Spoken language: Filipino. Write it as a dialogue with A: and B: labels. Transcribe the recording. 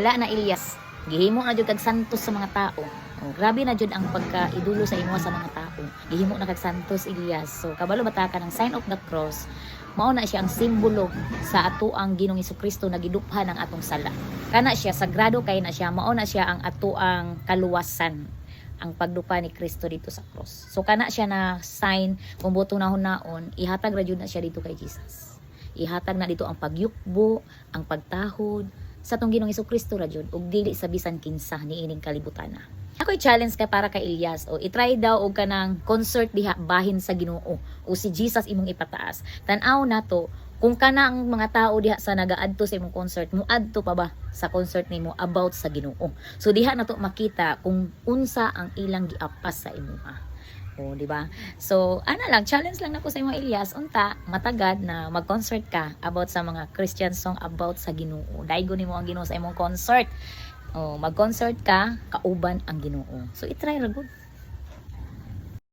A: wala na Elias. Gihimo na jud kag santos sa mga tao. Oh, grabe na jud ang pagkaidulo sa imo sa mga tao. Gihimo na kag santos Elias. So kabalo bata ka ng sign of the cross. Mao na siya ang simbolo sa atoang Ginoong Hesukristo na giduphan ng atong sala. Kana siya sagrado kay na siya, mao na siya ang atoang kaluwasan, ang pagdupa ni Kristo dito sa cross. So kana siya na sign kung buto nahon-naon, ihatag ra jud na siya dito kay Jesus. Ihatag na dito ang pagyukbo, ang pagtahod sa tong Ginoong Hesukristo ra jud ug dili sa bisan kinsa niining kalibutan na. Ako'y challenge kay para kay Elias o i-try daw og kanang concert diha bahin sa Ginoo o si Jesus imong ipataas. Tan-aw nato kung kana ang mga tao diha sa nagaadto sa imong concert, muadto pa ba sa concert nimo about sa Ginoo. So diha nato makita kung unsa ang ilang giapas sa imuha. O, di ba? So, lang, challenge lang nako sa imong Elias, unta, matagad na mag-concert ka about sa mga Christian song about sa Ginoo. Daigo nimo ang Ginoo sa imong concert. O, mag-concert ka, kauban ang Ginoo. So, i-try ra gud.